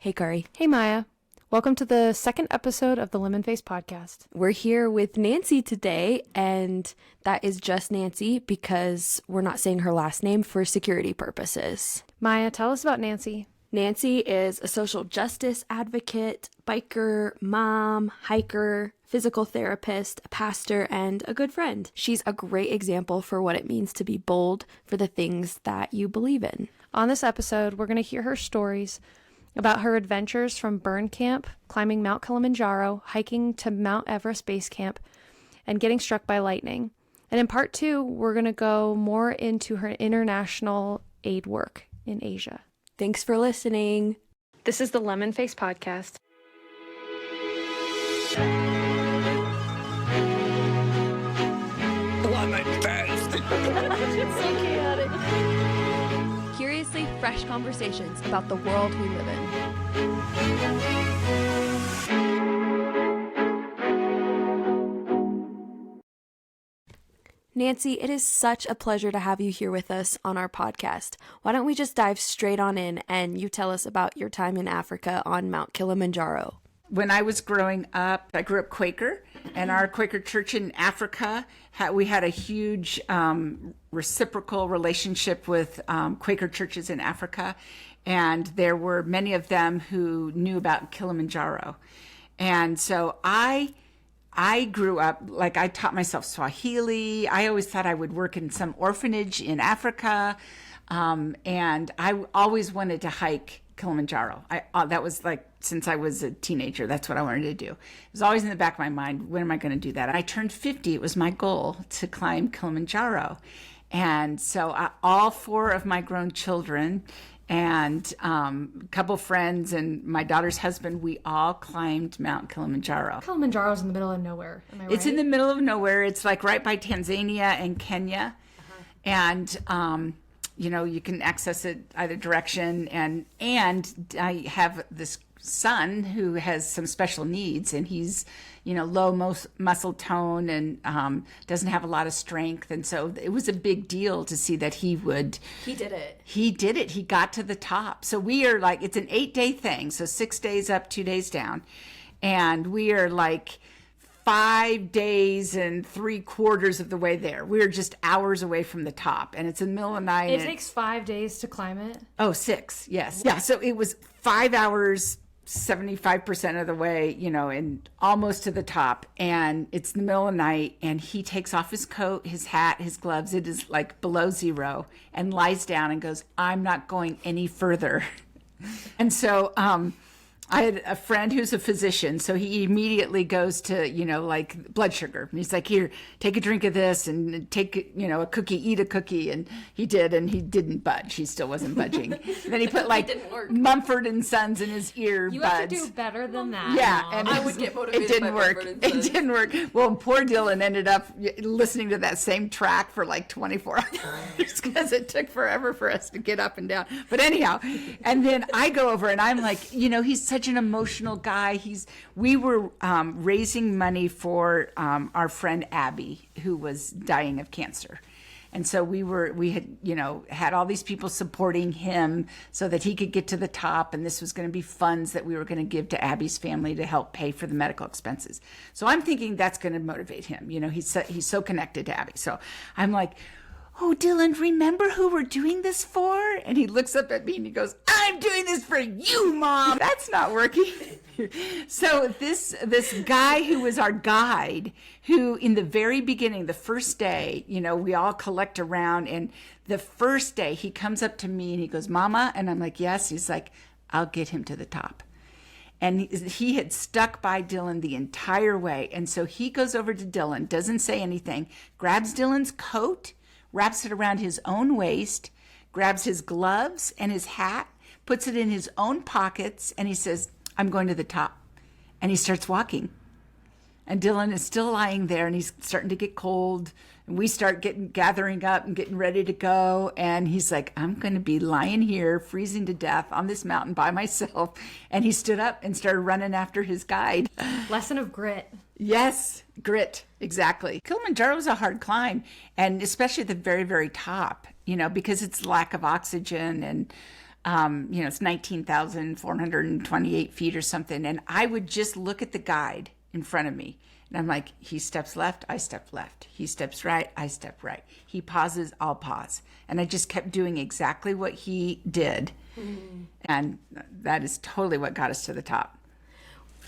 Hey, Kari. Hey, Maya. Welcome to the second episode of the Lemon Face Podcast. We're here with Nanci today, and that is just Nanci because we're not saying her last name for security purposes. Maya, tell us about Nanci. Nanci is a social justice advocate, biker, mom, hiker, physical therapist, a pastor, and a good friend. She's a great example for what it means to be bold for the things that you believe in. On this episode, we're going to hear her stories about her adventures from burn camp, climbing Mount Kilimanjaro, hiking to Mount Everest base camp, and getting struck by lightning. And in part 2, we're going to go more into her international aid work in Asia. Thanks for listening. This is the Lemon Face Podcast. Lemon Face. It's so chaotic. Curiously fresh conversations about the world we live in. Nanci, it is such a pleasure to have you here with us on our podcast. Why don't we just dive straight on in and you tell us about your time in Africa on Mount Kilimanjaro? When I was growing up, I grew up Quaker, and our Quaker church in Africa, we had a huge reciprocal relationship with Quaker churches in Africa, and there were many of them who knew about Kilimanjaro. And so I grew up, like I taught myself Swahili. I always thought I would work in some orphanage in Africa, and I always wanted to hike Kilimanjaro. That was like, since I was a teenager, that's what I wanted to do. It was always in the back of my mind, when am I going to do that? I turned 50. It was my goal to climb Kilimanjaro. And so all 4 of my grown children and a couple friends and my daughter's husband, we all climbed Mount Kilimanjaro. Kilimanjaro's in the middle of nowhere, am I right? It's in the middle of nowhere. It's like right by Tanzania and Kenya. And you can access it either direction. And I have this son who has some special needs, and he's, low muscle tone and doesn't have a lot of strength. And so it was a big deal to see that he did it. He did it. He got to the top. So we are like, it's an 8-day thing. So 6 days up, 2 days down. And we are like 5 days and 3/4 of the way there. We're just hours away from the top, and it's in the middle of the night. It takes 5 days to climb it? Oh, 6, yes. Yeah, so it was 5 hours, 75% of the way, and almost to the top. And it's in the middle of the night, and he takes off his coat, his hat, his gloves. It is like below zero, and lies down and goes, I'm not going any further. And so, I had a friend who's a physician, so he immediately goes to, like blood sugar. And he's like, here, take a drink of this and take, a cookie, eat a cookie. And he did, and he didn't budge. He still wasn't budging. And then he put like Mumford and Sons in his earbuds. You have to do better than that. Yeah. And I would get motivated. It didn't work. It didn't work. Well, poor Dylan ended up listening to that same track for like 24 hours because it took forever for us to get up and down. But anyhow, and then I go over and I'm like, he's such an emotional guy. We were raising money for our friend Abby, who was dying of cancer. And so we had all these people supporting him so that he could get to the top. And this was going to be funds that we were going to give to Abby's family to help pay for the medical expenses. So I'm thinking that's going to motivate him. He's so connected to Abby. So I'm like, oh, Dylan, remember who we're doing this for? And he looks up at me and he goes, I'm doing this for you, Mom. That's not working. So this guy who was our guide, who in the very beginning, the first day, we all collect around, and the first day he comes up to me and he goes, Mama, and I'm like, yes. He's like, I'll get him to the top. And he had stuck by Dylan the entire way. And so he goes over to Dylan, doesn't say anything, grabs Dylan's coat, wraps it around his own waist, grabs his gloves and his hat, puts it in his own pockets, and he says, I'm going to the top. And he starts walking. And Dylan is still lying there, and he's starting to get cold. And we start gathering up and getting ready to go. And he's like, I'm going to be lying here, freezing to death on this mountain by myself. And he stood up and started running after his guide. Lesson of grit. Yes, grit, exactly. Kilimanjaro is a hard climb, and especially at the very, very top, because it's lack of oxygen and It's 19,428 feet or something. And I would just look at the guide in front of me. And I'm like, he steps left, I step left. He steps right, I step right. He pauses, I'll pause. And I just kept doing exactly what he did. And that is totally what got us to the top.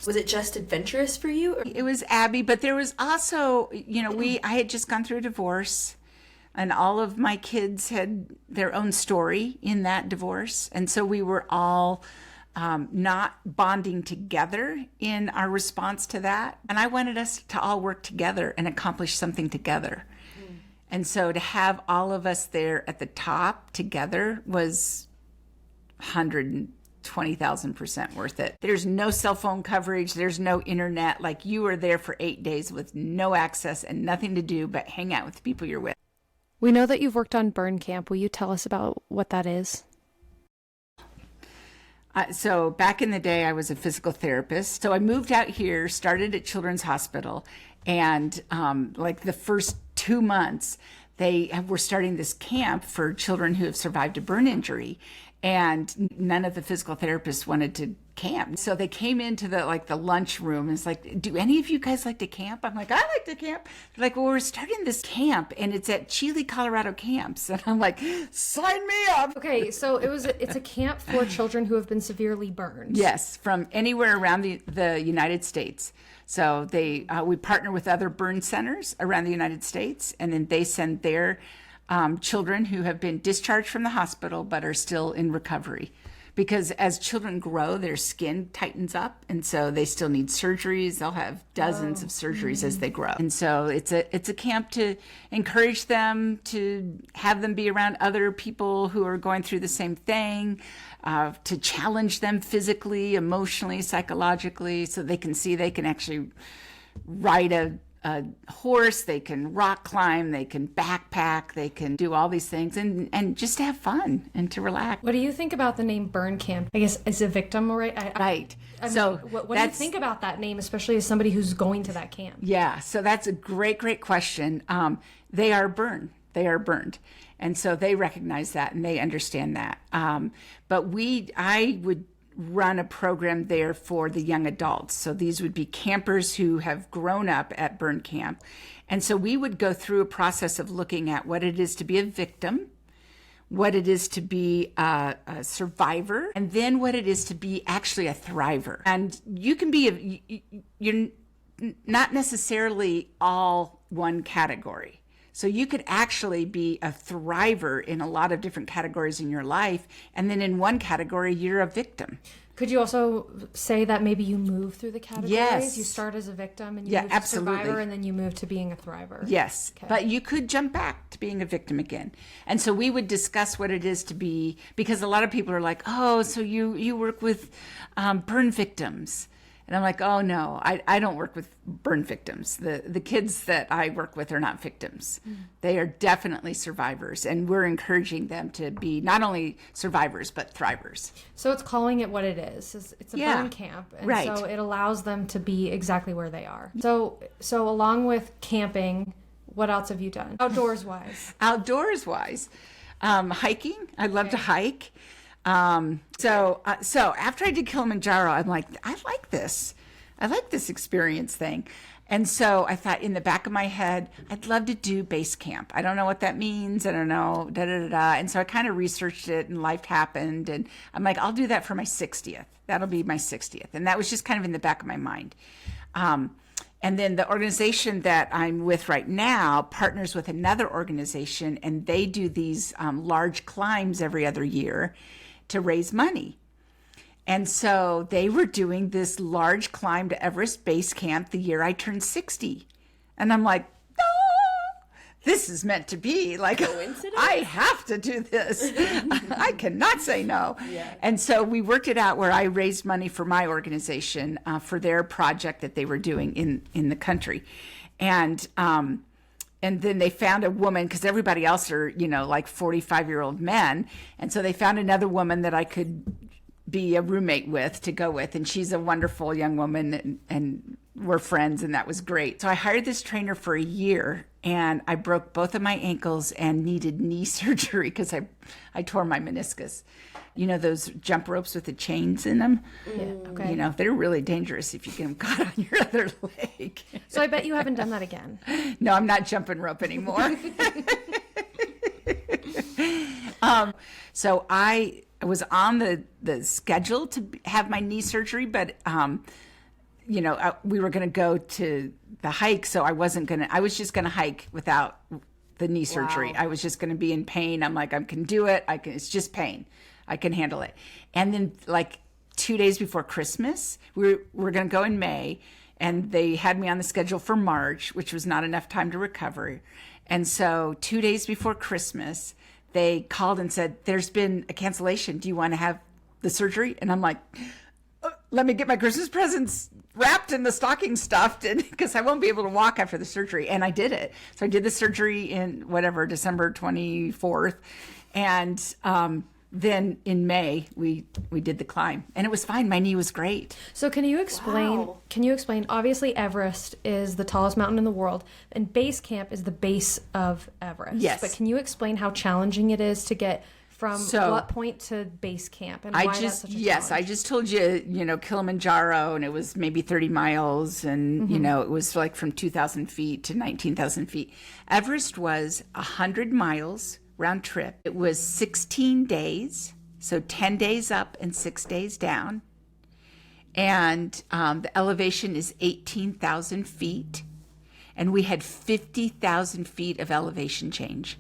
Was it just adventurous for you? It was Abby, but there was also, I had just gone through a divorce, and all of my kids had their own story in that divorce. And so we were all not bonding together in our response to that. And I wanted us to all work together and accomplish something together. And so to have all of us there at the top together was 120,000% worth it. There's no cell phone coverage. There's no internet. Like, you were there for 8 days with no access and nothing to do but hang out with the people you're with. We know that you've worked on burn camp. Will you tell us about what that is? So back in the day, I was a physical therapist. So I moved out here, started at Children's Hospital, and like the first 2 months, they were starting this camp for children who have survived a burn injury. And none of the physical therapists wanted to camp. So they came into the lunch room and it's like, do any of you guys like to camp? I'm like, I like to camp. They're like, well, we're starting this camp and it's at Chile, Colorado camps. And I'm like, sign me up. Okay, so it's a camp for children who have been severely burned. Yes, from anywhere around the United States. So we partner with other burn centers around the United States, and then they send their children who have been discharged from the hospital but are still in recovery. Because as children grow, their skin tightens up, and so they still need surgeries. They'll have dozens of surgeries as they grow. And so it's a camp to encourage them, to have them be around other people who are going through the same thing, to challenge them physically, emotionally, psychologically, so they can see they can actually ride a horse, they can rock climb, they can backpack, they can do all these things and just to have fun and to relax. What do you think about the name burn camp? I guess as a victim, right? Right. I mean, So what do you think about that name, especially as somebody who's going to that camp? Yeah, so that's a great question. They are burned. They are burned. And so they recognize that and they understand that. But I would run a program there for the young adults. So these would be campers who have grown up at burn camp. And so we would go through a process of looking at what it is to be a victim, what it is to be a survivor, and then what it is to be actually a thriver. And you can you're not necessarily all one category. So you could actually be a thriver in a lot of different categories in your life. And then in one category, you're a victim. Could you also say that maybe you move through the categories? Yes. You start as a victim and you Yeah, move to absolutely. survivor and then you move to being a thriver. Yes. Okay. But you could jump back to being a victim again. And so we would discuss what it is to be, because a lot of people are like, oh, so you work with burn victims. And I'm like, oh, no, I don't work with burn victims. The kids that I work with are not victims. They are definitely survivors. And we're encouraging them to be not only survivors, but thrivers. So it's calling it what it is. It's a burn camp. And right. so it allows them to be exactly where they are. So along with camping, what else have you done? Outdoors-wise. Outdoors-wise, hiking. I love to hike. So after I did Kilimanjaro, I'm like, I like this experience thing. And so I thought in the back of my head, I'd love to do base camp. I don't know what that means. I don't know, And so I kind of researched it and life happened. And I'm like, I'll do that for my 60th. That'll be my 60th. And that was just kind of in the back of my mind. And then the organization that I'm with right now partners with another organization, and they do these large climbs every other year to raise money. And so they were doing this large climb to Everest Base Camp the year I turned 60. And I'm like, oh, this is meant to be. Like, coincidence? I have to do this. I cannot say no. Yeah. And so we worked it out where I raised money for my organization for their project that they were doing in the country. And then they found a woman, because everybody else are, like 45-year-old men. And so they found another woman that I could be a roommate with to go with. And she's a wonderful young woman and were friends, and that was great. So I hired this trainer for a year, and I broke both of my ankles and needed knee surgery because I tore my meniscus. You know those jump ropes with the chains in them? Yeah, okay. You know, they're really dangerous if you get them caught on your other leg. So I bet you haven't done that again. No, I'm not jumping rope anymore. So I was on the schedule to have my knee surgery, but we were going to go to the hike, so I was just going to hike without the knee surgery. I was just going to be in pain. I'm like, I can do it. It's just pain. I can handle it. And then like 2 days before Christmas, we were going to go in May, and they had me on the schedule for March, which was not enough time to recover. And so 2 days before Christmas, they called and said, there's been a cancellation. Do you want to have the surgery? And I'm like, let me get my Christmas presents wrapped in the stocking stuffed, because I won't be able to walk after the surgery. And I did it. So I did the surgery in December 24th. And then in May, we did the climb, and it was fine. My knee was great. So can you explain, obviously Everest is the tallest mountain in the world, and base camp is the base of Everest. Yes. But can you explain how challenging it is to get from what point to base camp, and why that's such a challenge? I just told you, Kilimanjaro, and it was maybe 30 miles, and, it was like from 2,000 feet to 19,000 feet. Everest was 100 miles round trip. It was 16 days, so 10 days up and 6 days down. And the elevation is 18,000 feet. And we had 50,000 feet of elevation change.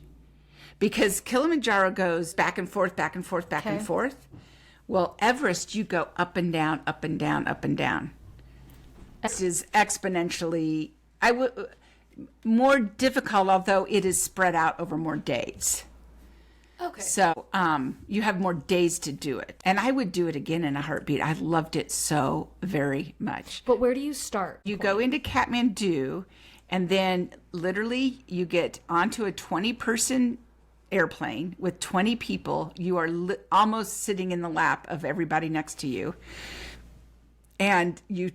Because Kilimanjaro goes back and forth, back and forth, back and forth. Well, Everest, you go up and down, up and down, up and down. This is exponentially, more difficult, although it is spread out over more days. Okay. So you have more days to do it. And I would do it again in a heartbeat. I loved it so very much. But where do you start? You go into Kathmandu, and then literally you get onto a 20-person airplane with 20 people. You are almost sitting in the lap of everybody next to you. And you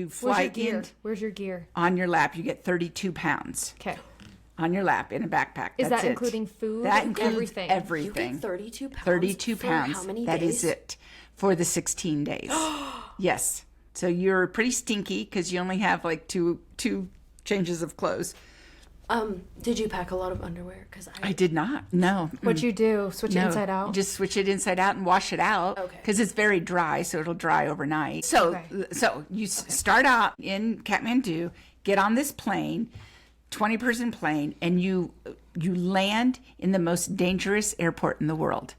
fly in. Where's your gear? On your lap. You get 32 pounds. Okay. On your lap in a backpack. Is That's that it. including food? That includes everything. everything. You get 32 pounds. 32 for pounds. How many That days? is it for the 16 days. Yes. So you're pretty stinky because you only have like two changes of clothes. Did you pack a lot of underwear? Because I did not. No. What you do? Switch it inside out? Just switch it inside out and wash it out. Okay. Because it's very dry, so it'll dry overnight. So you start out in Kathmandu, get on this plane, 20-person plane, and you land in the most dangerous airport in the world.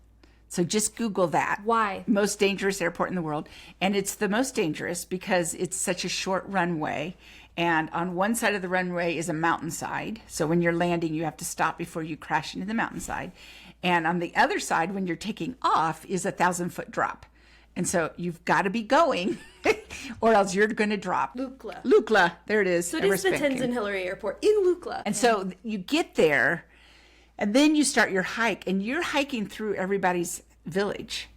So just Google that. Why? Most dangerous airport in the world. And it's the most dangerous because it's such a short runway. And on one side of the runway is a mountainside. So when you're landing, you have to stop before you crash into the mountainside. And on the other side, when you're taking off, is a 1,000-foot drop. And so you've got to be going or else you're going to drop. Lukla. There it is. So it is the Tenzin Hillary Airport in Lukla. And so you get there, and then you start your hike, and you're hiking through everybody's village.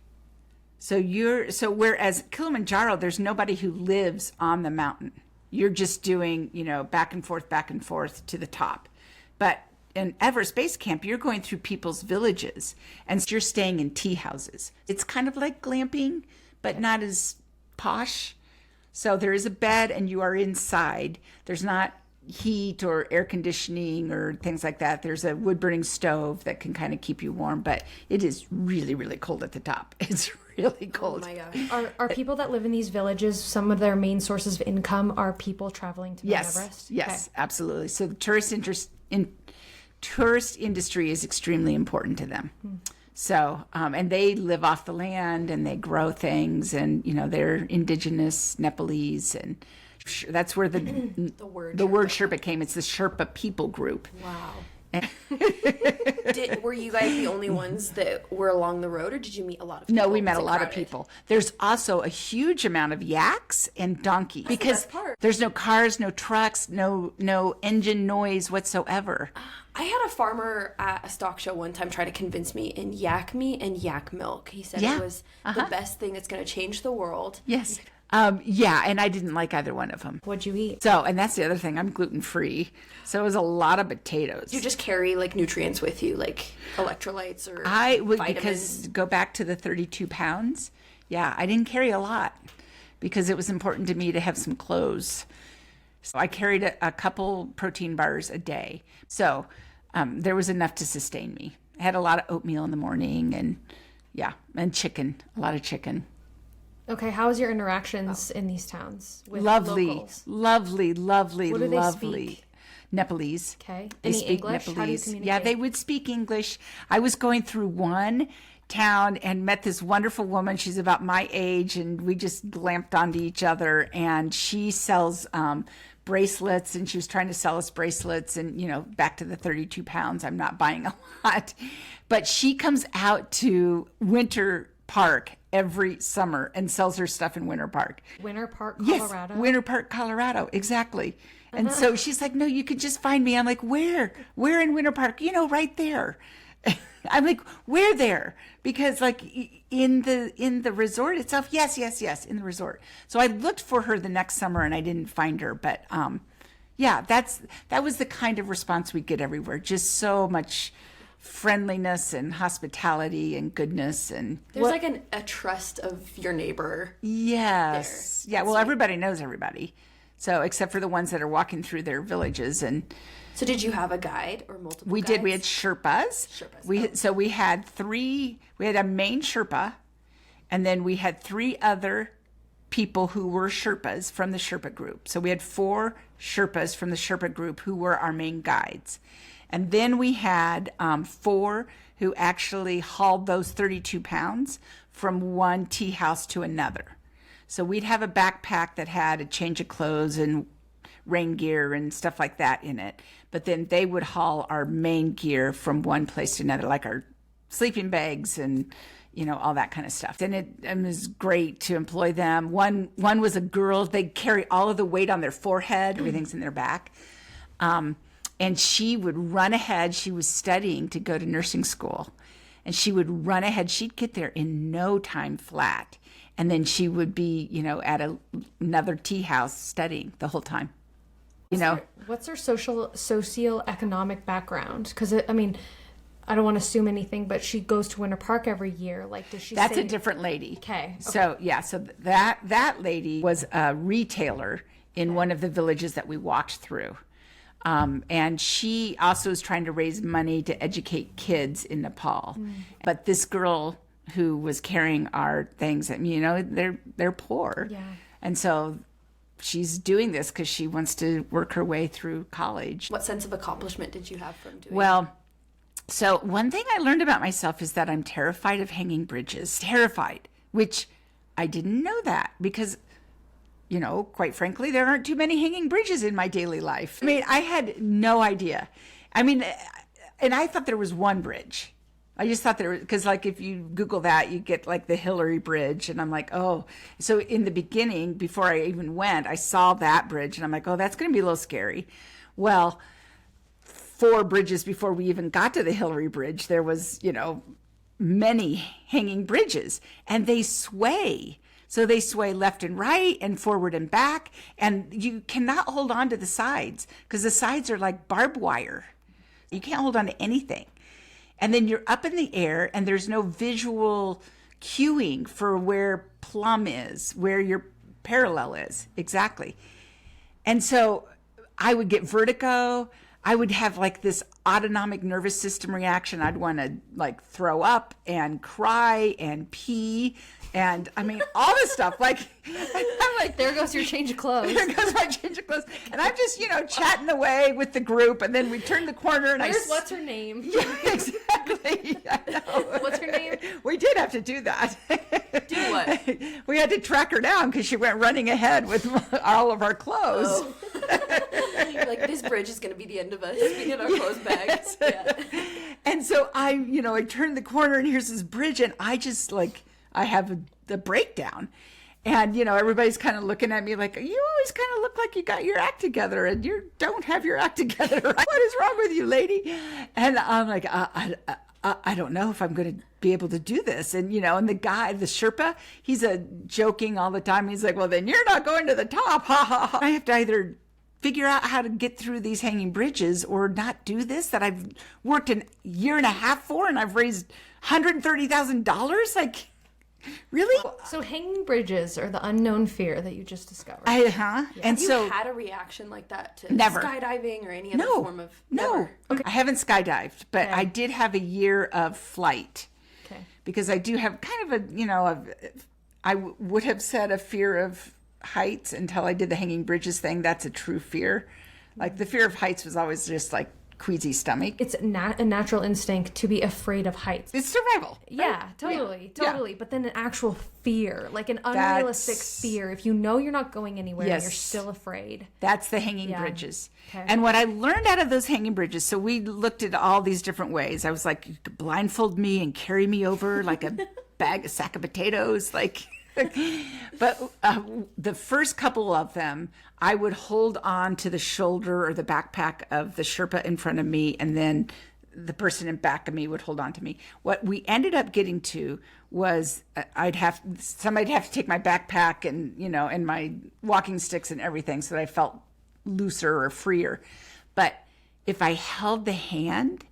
So whereas Kilimanjaro, there's nobody who lives on the mountain. You're just doing, back and forth to the top. But in Everest Base Camp, you're going through people's villages, and you're staying in tea houses. It's kind of like glamping, but not as posh. So there is a bed, and you are inside. There's not heat or air conditioning or things like that. There's a wood-burning stove that can kind of keep you warm, but it is really, really cold at the top. It's really cold. Oh my gosh. Are people that live in these villages, some of their main sources of income are people traveling to Mount Everest? Yes, absolutely. So the tourist industry is extremely important to them. So, and they live off the land, and they grow things, and, they're indigenous Nepalese, and that's where the word Sherpa came. It's the Sherpa people group. Wow. Were you guys the only ones that were along the road, or did you meet a lot of people? No, we met a lot crowded? of people. There's also a huge amount of yaks and donkeys because the best part. There's no cars, no trucks, no engine noise whatsoever. I had a farmer at a stock show one time try to convince me in yak meat and yak milk. He said it was the best thing that's going to change the world. Yes. Yeah, and I didn't like either one of them. What'd you eat? So, and that's the other thing, I'm gluten-free. So it was a lot of potatoes. You just carry like nutrients with you, like electrolytes or I would, vitamins. because go back to the 32 pounds. Yeah, I didn't carry a lot because it was important to me to have some clothes. So I carried a couple protein bars a day. So there was enough to sustain me. I had a lot of oatmeal in the morning and chicken, a lot of chicken. Okay, how was your interactions in these towns with Lovely, locals? lovely. What do they speak? Nepalese. Okay. They Any speak English? Nepalese. How do you communicate? Yeah, they would speak English. I was going through one town and met this wonderful woman. She's about my age, and we just glamped onto each other. And she sells bracelets, and she was trying to sell us bracelets. And, back to the 32 pounds, I'm not buying a lot. But she comes out to Winter Park every summer and sells her stuff in Winter Park. Winter Park, Colorado? Yes, Winter Park, Colorado, exactly. And so she's like, no, you could just find me. I'm like, where? Where in Winter Park? Right there. I'm like, where there? Because like in the resort itself, yes, in the resort. So I looked for her the next summer and I didn't find her. But that was the kind of response we get everywhere. Just so much friendliness and hospitality and goodness. And there's like a trust of your neighbor. Yes. There. Yeah. Well, everybody knows everybody. So except for the ones that are walking through their villages. And so did you have a guide or multiple we guides? did. We had Sherpas. So we had three. We had a main Sherpa, and then we had three other people who were Sherpas from the Sherpa group. So we had 4 Sherpas from the Sherpa group who were our main guides. And then we had 4 who actually hauled those 32 pounds from one tea house to another. So we'd have a backpack that had a change of clothes and rain gear and stuff like that in it. But then they would haul our main gear from one place to another, like our sleeping bags and, all that kind of stuff. And it was great to employ them. One was a girl. They carry all of the weight on their forehead. Everything's in their back. And she would run ahead. She was studying to go to nursing school. And she would run ahead. She'd get there in no time flat. And then she would be, at another tea house studying the whole time. What's her socioeconomic background? Because, I don't want to assume anything, but she goes to Winter Park every year. Like, does she That's say... a different lady. Okay. So that lady was a retailer in one of the villages that we walked through. And she also is trying to raise money to educate kids in Nepal. But this girl who was carrying our things, they're poor. Yeah. And so she's doing this because she wants to work her way through college. What sense of accomplishment did you have from doing Well, so one thing I learned about myself is that I'm terrified of hanging bridges. Terrified, which I didn't know that because, quite frankly, there aren't too many hanging bridges in my daily life. I had no idea. And I thought there was one bridge. I just thought because like if you Google that, you get like the Hillary Bridge. And I'm like, oh. So in the beginning, before I even went, I saw that bridge and I'm like, oh, that's going to be a little scary. Well, 4 bridges before we even got to the Hillary Bridge, there was, many hanging bridges and they sway. So they sway left and right and forward and back. And you cannot hold on to the sides because the sides are like barbed wire. You can't hold on to anything. And then you're up in the air and there's no visual cueing for where plumb is, where your parallel is. Exactly. And so I would get vertigo. I would have like this autonomic nervous system reaction. I'd want to like throw up and cry and pee. And all this stuff, like, I'm like, there goes your change of clothes. There goes my change of clothes. And I'm just, chatting away with the group. And then we turn the corner and what's her name? Yeah, exactly. I know. What's her name? We did have to do that. Do what? We had to track her down because she went running ahead with all of our clothes. Oh. Like, this bridge is going to be the end of us. We get our clothes back. Yeah. And so I turned the corner and here's this bridge and I just I have a breakdown. And, everybody's kind of looking at me like, you always kind of look like you got your act together and you don't have your act together. Right? What is wrong with you, lady? And I'm like, I don't know if I'm going to be able to do this. And, and the guy, the Sherpa, he's joking all the time. He's like, well, then you're not going to the top. Ha ha ha. I have to either figure out how to get through these hanging bridges or not do this that I've worked a year and a half for, and I've raised $130,000. Like, really? So hanging bridges are the unknown fear that you just discovered. And Have you so had a reaction like that to Never. skydiving or any other no, form of no. Never. I haven't skydived, but Okay. I did have a year of flight. Okay. Because I do have kind of I would have said a fear of heights until I did the hanging bridges thing. That's a true fear. Like the fear of heights was always just like queasy stomach. It's a natural instinct to be afraid of heights. It's survival. Yeah, totally, Yeah. totally. But then an actual fear, like an unrealistic fear. If you know you're not going anywhere, and you're Yes. still afraid. That's the hanging Yeah. bridges. Okay. And what I learned out of those hanging bridges, so we looked at all these different ways. I was like, you could blindfold me and carry me over like a sack of potatoes. Like, but the first couple of them, I would hold on to the shoulder or the backpack of the Sherpa in front of me, and then the person in back of me would hold on to me. What we ended up getting to was somebody'd have to take my backpack and, and my walking sticks and everything so that I felt looser or freer. But if I held the hand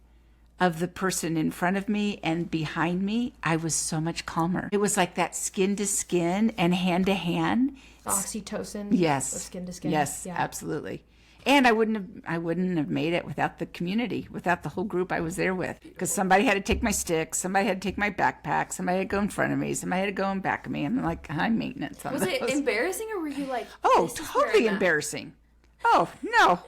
of the person in front of me and behind me, I was so much calmer. It was like that skin to skin and hand to hand. Oxytocin. Yes. Or skin to skin. Yes, Yeah. absolutely. And I wouldn't have made it without the community, without the whole group I was there with. Because somebody had to take my sticks, somebody had to take my backpack, somebody had to go in front of me, somebody had to go in back of me. I'm like high maintenance on Was it those. embarrassing, or were you like, Oh, this is where totally I'm at? embarrassing. Oh, no.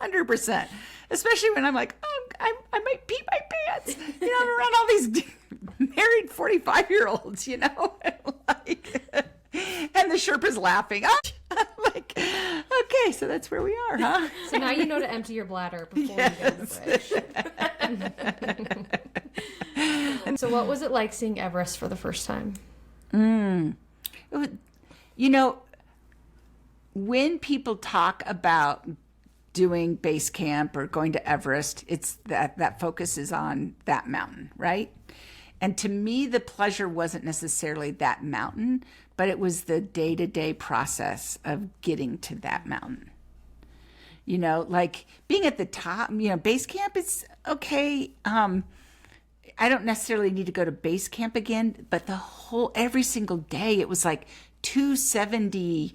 100%. Especially when I'm like, I might pee my pants. I'm around all these married 45-year-olds, like, and the Sherpa's laughing. I'm like, okay, so that's where we are, huh? So now you know to empty your bladder before you get on the bridge. So what was it like seeing Everest for the first time? It was, when people talk about doing base camp or going to Everest, it's that focus is on that mountain, right? And to me, the pleasure wasn't necessarily that mountain, but it was the day-to-day process of getting to that mountain. Like being at the top, base camp is okay. I don't necessarily need to go to base camp again, but every single day, it was like 270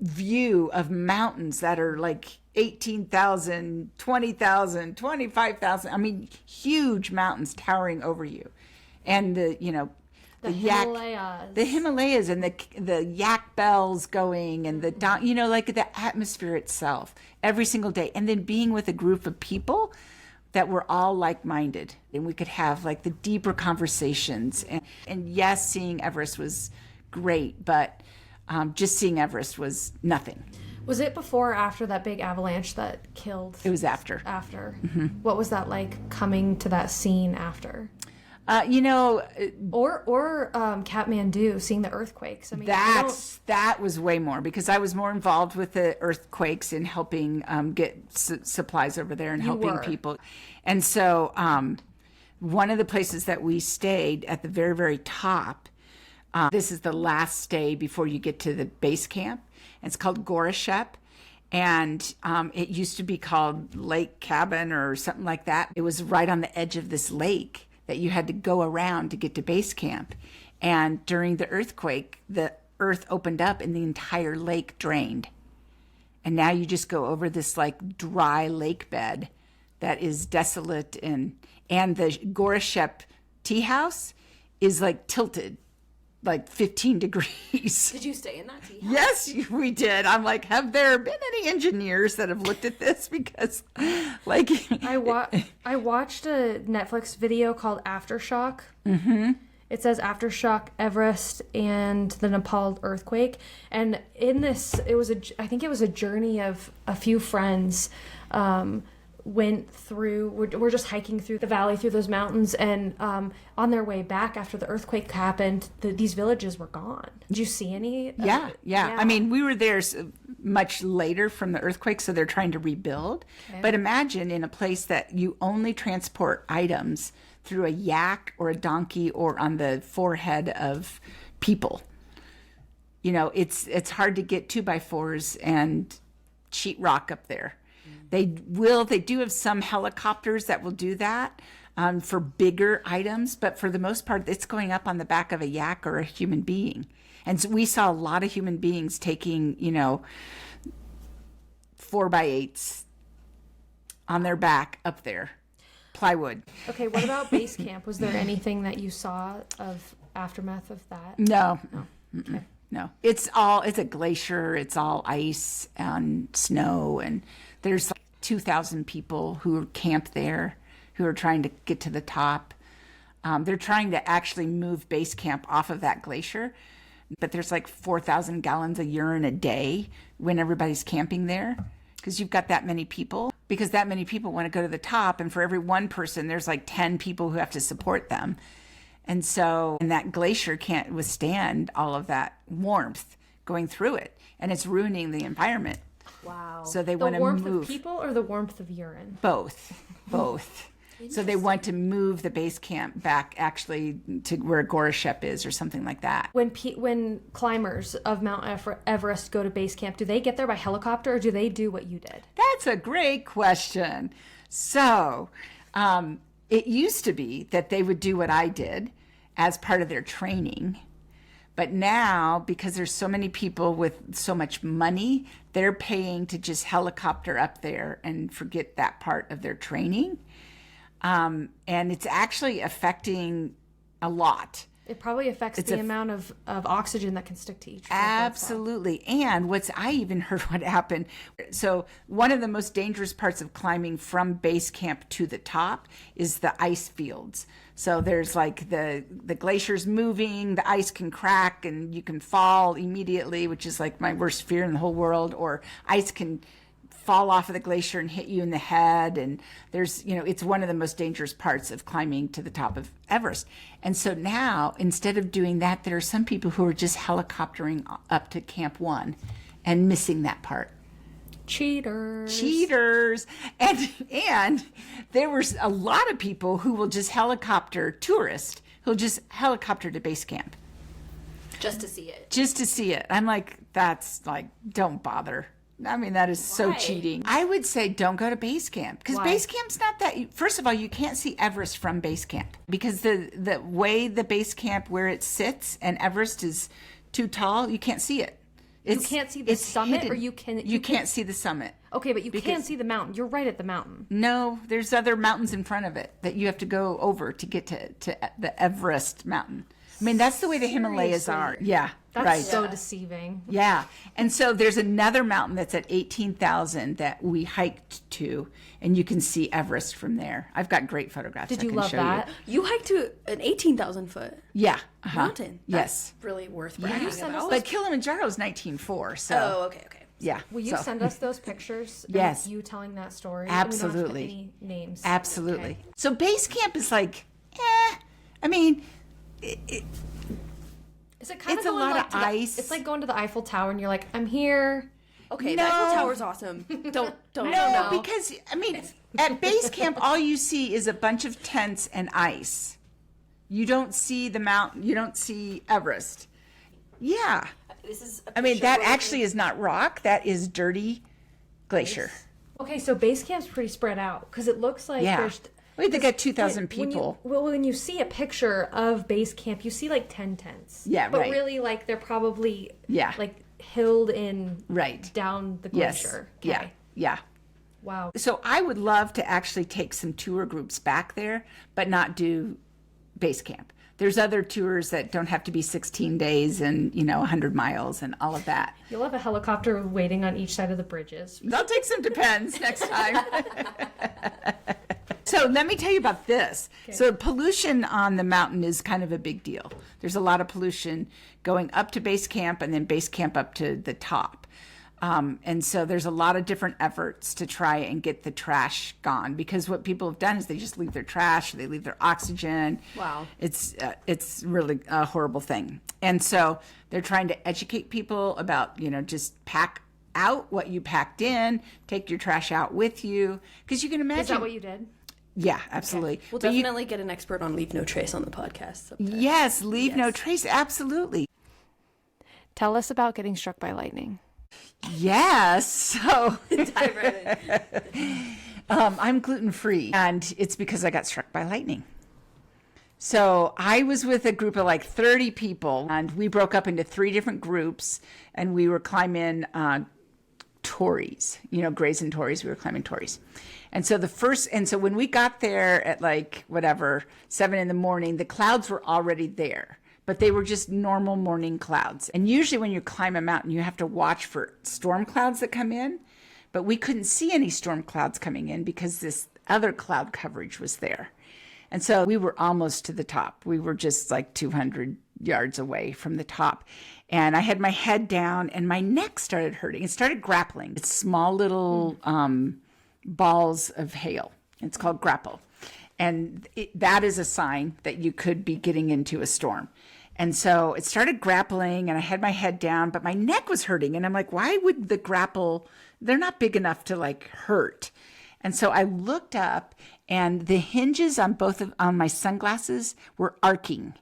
view of mountains that are like 18,000, 20,000, 25,000. I mean, huge mountains towering over you. And the Himalayas. the Himalayas and the yak bells going and like the atmosphere itself every single day. And then being with a group of people that were all like-minded, and we could have like the deeper conversations. And yes, seeing Everest was great, but just seeing Everest was nothing. Was it before or after that big avalanche that killed? It was after. After. Mm-hmm. What was that like coming to that scene after? Or Kathmandu, seeing the earthquakes. I mean, that was way more, because I was more involved with the earthquakes and helping get supplies over there and helping people. And so one of the places that we stayed at the very, very top, this is the last stay before you get to the base camp. It's called Gorashep. And it used to be called Lake Cabin or something like that. It was right on the edge of this lake that you had to go around to get to base camp. And during the earthquake, the earth opened up and the entire lake drained. And now you just go over this like dry lake bed that is desolate. And the Gorashep tea house is like tilted like 15 degrees. Did you stay in that tea house? Yes, we did. I'm like, have there been any engineers that have looked at this? Because, like, I watched a Netflix video called Aftershock. Mm-hmm. It says Aftershock, Everest, and the Nepal earthquake. And in this, I think it was a journey of a few friends. Went through, we're just hiking through the valley, through those mountains, and on their way back after the earthquake happened, these villages were gone. Did you see any? Yeah. I mean, we were there much later from the earthquake, so they're trying to rebuild. Okay. But imagine in a place that you only transport items through a yak or a donkey or on the forehead of people. You know, it's hard to get 2x4s and sheetrock up there. They do have some helicopters that will do that for bigger items, but for the most part, it's going up on the back of a yak or a human being. And so we saw a lot of human beings taking, 4x8s on their back up there, plywood. Okay, what about base camp? Was there anything that you saw of aftermath of that? No. Okay. No, it's a glacier. It's all ice and snow. And there's like 2,000 people who camp there who are trying to get to the top. They're trying to actually move base camp off of that glacier. But there's like 4,000 gallons of urine a day when everybody's camping there because you've got that many people. Because that many people want to go to the top. And for every one person, there's like 10 people who have to support them. And that glacier can't withstand all of that warmth going through it. And it's ruining the environment. Wow. So they want to move. The warmth of people or the warmth of urine? Both. So they want to move the base camp back actually to where Gorashep is or something like that. When climbers of Mount Everest go to base camp, do they get there by helicopter or do they do what you did? That's a great question. So it used to be that they would do what I did as part of their training. But now, because there's so many people with so much money, they're paying to just helicopter up there and forget that part of their training. And it's actually affecting a lot. It probably affects the amount of oxygen that can stick to each. Absolutely. And I even heard what happened. So one of the most dangerous parts of climbing from base camp to the top is the ice fields. So there's like the glaciers moving, the ice can crack and you can fall immediately, which is like my worst fear in the whole world, or ice can fall off of the glacier and hit you in the head. And there's, it's one of the most dangerous parts of climbing to the top of Everest. And so now, instead of doing that, there are some people who are just helicoptering up to Camp 1 and missing that part. Cheaters. And there was a lot of people who will just tourists who'll just helicopter to base camp. Just to see it. I'm like, that's like, don't bother. I mean, that is so cheating. I would say don't go to base camp because base camp's not that. First of all, you can't see Everest from base camp because the way the base camp where it sits and Everest is too tall, you can't see it. You can't see the summit, hidden. or you can. You can't see the summit. Okay, but you can see the mountain. You're right at the mountain. No, there's other mountains in front of it that you have to go over to get to the Everest mountain. I mean, that's the way the Himalayas are. Yeah, That's so deceiving. Yeah. And so there's another mountain that's at 18,000 that we hiked to, and you can see Everest from there. I've got great photographs. Did you love that? You hiked to an 18,000 foot mountain. Yes. That's really worth bragging about. But Kilimanjaro is 19.4, so. Oh, okay. Yeah. Will you send us those pictures? Yes. You telling that story? Absolutely. We don't have to put any names. Absolutely. Okay. So base camp is like, I mean, Is it kind it's of a lot of ice. It's like going to the Eiffel Tower and you're like, I'm here. Okay, No. the Eiffel Tower's awesome. Don't No, because, I mean, at base camp, all you see is a bunch of tents and ice. You don't see the mountain. You don't see Everest. Yeah. This is I mean, that actually is not rock. That is dirty glacier. Okay, so base camp's pretty spread out because it looks like there's. They got 2,000 people. When you see a picture of base camp, you see like 10 tents. Yeah, but right. really, like they're probably like hilled in down the Yes. glacier. Yeah. Okay. Yeah. Wow. So I would love to actually take some tour groups back there, but not do base camp. There's other tours that don't have to be 16 days and, 100 miles and all of that. You'll have a helicopter waiting on each side of the bridges. I'll take some Depends next time. So let me tell you about this. Okay. So pollution on the mountain is kind of a big deal. There's a lot of pollution going up to base camp and then base camp up to the top. And so there's a lot of different efforts to try and get the trash gone because what people have done is they just leave their trash, they leave their oxygen. Wow. It's really a horrible thing. And so they're trying to educate people about, just pack out what you packed in, take your trash out with you. Because you can imagine. Is that what you did? Yeah, absolutely. We'll But you- definitely get an expert on Leave No Trace on the podcast sometime. yes, leave no Yes. trace. Absolutely. Tell us about getting struck by lightning. Yes. So Dive right in. I'm gluten-free, and it's because I got struck by lightning. So I was with a group of like 30 people, and we broke up into 3 different groups, and we were climbing Torreys, Grays and Torreys. We were climbing Torreys. And so when we got there at like 7 in the morning, the clouds were already there, but they were just normal morning clouds. And usually when you climb a mountain, you have to watch for storm clouds that come in, but we couldn't see any storm clouds coming in because this other cloud coverage was there. And so we were almost to the top. We were just like 200 yards away from the top. And I had my head down and my neck started hurting. It started grappling. It's small little balls of hail. It's called grapple. And that is a sign that you could be getting into a storm. And so it started grappling and I had my head down, but my neck was hurting. And I'm like, why would the grapple, they're not big enough to like hurt. And so I looked up and the hinges on on my sunglasses were arcing,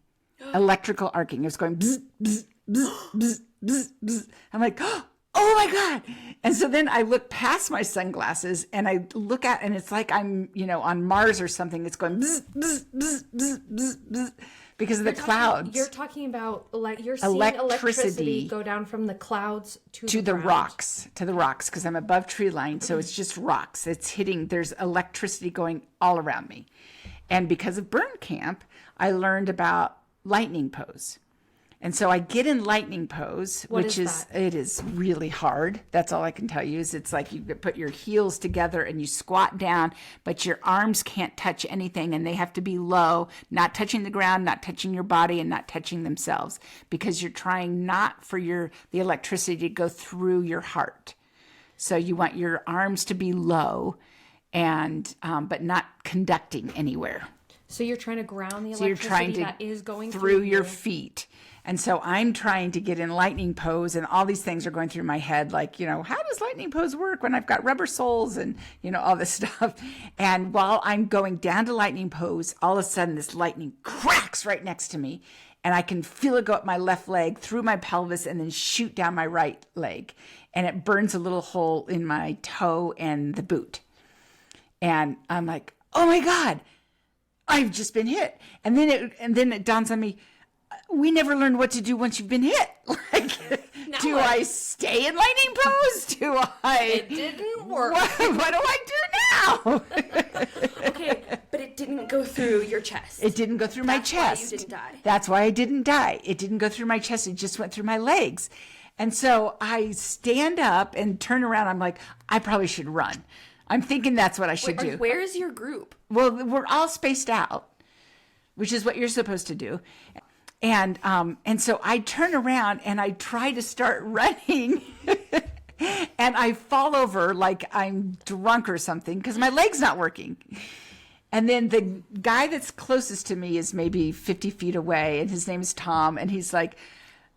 electrical arcing. It was going bzz, bzz, bzz, bzz, bzz, bzz. I'm like, oh my God. And so then I look past my sunglasses and I look at, and it's like I'm, on Mars or something. It's going bzz, bzz, bzz, bzz, bzz, bzz, because of the clouds. You're talking about you're seeing electricity go down from the clouds to the ground. rocks, because I'm above tree line. So it's just rocks. It's hitting, there's electricity going all around me. And because of burn camp, I learned about lightning pose. And so I get in lightning pose, it is really hard. That's all I can tell you is it's like you put your heels together and you squat down, but your arms can't touch anything and they have to be low, not touching the ground, not touching your body and not touching themselves because you're trying not for the electricity to go through your heart. So you want your arms to be low and but not conducting anywhere. So you're trying to ground the So you're trying electricity to that is going through your feet. And so I'm trying to get in lightning pose and all these things are going through my head. Like, how does lightning pose work when I've got rubber soles and, all this stuff. And while I'm going down to lightning pose, all of a sudden this lightning cracks right next to me. And I can feel it go up my left leg through my pelvis and then shoot down my right leg. And it burns a little hole in my toe and the boot. And I'm like, oh my God, I've just been hit. And then it dawns on me, we never learned what to do once you've been hit. I stay in lightning pose? It didn't work. What do I do now? Okay, but it didn't go through your chest. It didn't go through my chest. That's why you didn't die. That's why I didn't die. It didn't go through my chest. It just went through my legs. And so I stand up and turn around. I'm like, I probably should run. I'm thinking that's what I should do. Where is your group? Well, we're all spaced out, which is what you're supposed to do. And so I turn around and I try to start running and I fall over like I'm drunk or something because my leg's not working. And then the guy that's closest to me is maybe 50 feet away and his name is Tom. And he's like,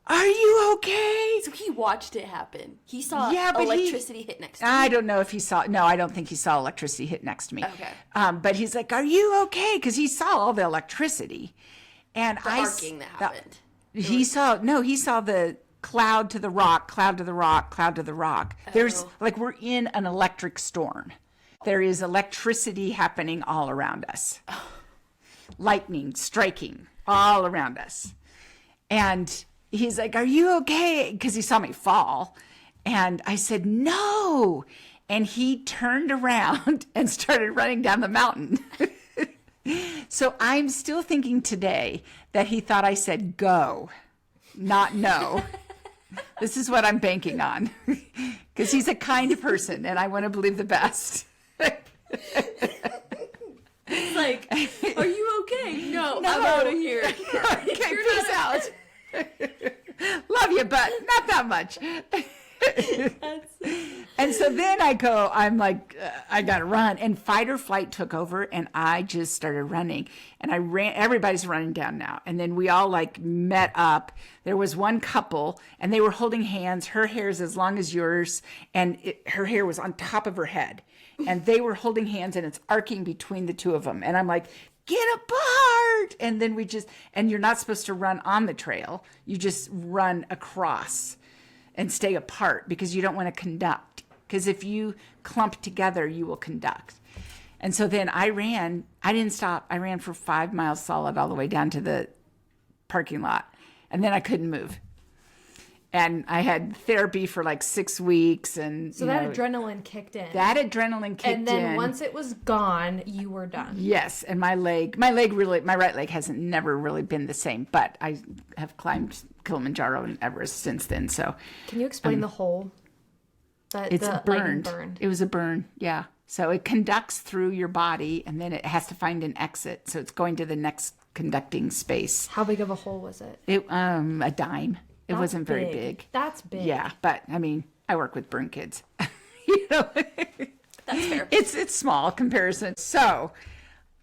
are you okay? So he watched it happen. He saw but electricity hit next to you. I don't know if he saw. No, I don't think he saw electricity hit next to me. Okay. But he's like, are you okay? Because he saw all the electricity. And the arcing that happened. He saw the cloud to the rock, cloud to the rock, cloud to the rock. There's we're in an electric storm. There is electricity happening all around us. Lightning striking all around us. And he's like, are you okay? Because he saw me fall. And I said, no. And he turned around and started running down the mountain. So I'm still thinking today that he thought I said go, not no. This is what I'm banking on. Because he's a kind person and I want to believe the best. It's like, are you okay? No, I'm out of here. Okay, peace out. Love you, but not that much. And so then I'm like, I got to run. And fight or flight took over, and I just started running. And I ran, everybody's running down now. And then we all like met up. There was one couple, and they were holding hands. Her hair is as long as yours, and her hair was on top of her head. And they were holding hands, and it's arcing between the two of them. And I'm like, get apart. And then and you're not supposed to run on the trail. You just run across and stay apart because you don't want to conduct. Because if you clump together, you will conduct. And so then I didn't stop. I ran for 5 miles solid all the way down to the parking lot. And then I couldn't move. And I had therapy for like 6 weeks. And so that adrenaline kicked in. And then once it was gone, you were done. Yes. And my right leg hasn't never really been the same. But I have climbed Kilimanjaro and Everest since then. So can you explain the hole? It's burned. It was a burn. Yeah. So it conducts through your body, and then it has to find an exit. So it's going to the next conducting space. How big of a hole was it? A dime. It wasn't very big. That's big. Yeah, but I mean, I work with burn kids. You know, that's fair. It's small comparison. So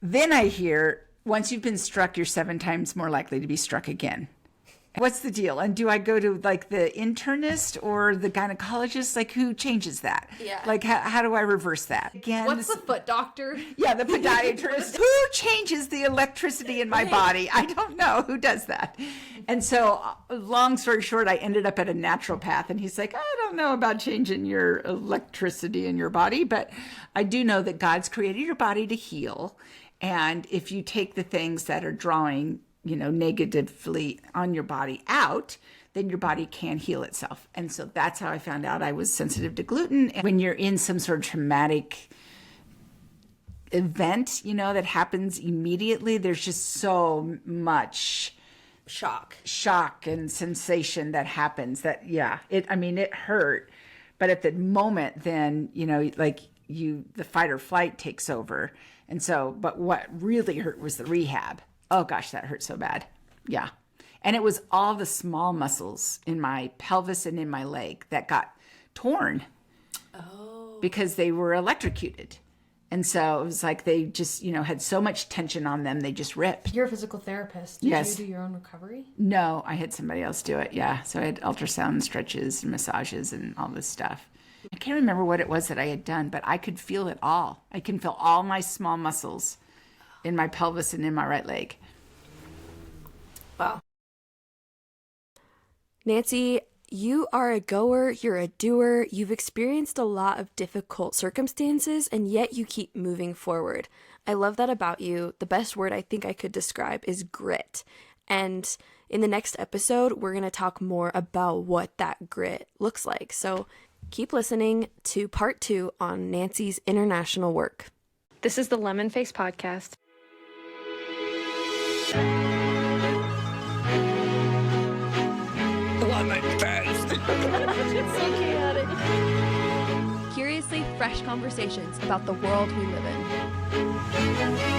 then I hear, once you've been struck, you're 7 times more likely to be struck again. What's the deal? And do I go to like the internist or the gynecologist? Like, who changes that? Yeah. Like, how do I reverse that? Again, what's the foot doctor? Yeah, the podiatrist. Who changes the electricity in my body? I don't know who does that. And so, long story short, I ended up at a naturopath, and he's like, I don't know about changing your electricity in your body, but I do know that God's created your body to heal. And if you take the things that are drawing negatively on your body out, then your body can heal itself. And so that's how I found out I was sensitive to gluten. And when you're in some sort of traumatic event, that happens immediately, there's just so much shock and sensation that happens that, it hurt. But at the moment, then, the fight or flight takes over. And so, but what really hurt was the rehab. Oh gosh, that hurt so bad. Yeah. And it was all the small muscles in my pelvis and in my leg that got torn. Oh. Because they were electrocuted. And so it was like they just, had so much tension on them, they just ripped. You're a physical therapist. Did you do your own recovery? No, I had somebody else do it. Yeah. So I had ultrasound stretches and massages and all this stuff. I can't remember what it was that I had done, but I could feel it all. I can feel all my small muscles in my pelvis and in my right leg. Wow. Nanci, you are a goer, you're a doer, you've experienced a lot of difficult circumstances, and yet you keep moving forward. I love that about you. The best word I think I could describe is grit. And in the next episode, we're going to talk more about what that grit looks like. So keep listening to part 2 on Nanci's international work. This is the Lemon Face Podcast. It's so chaotic. Curiously fresh conversations about the world we live in.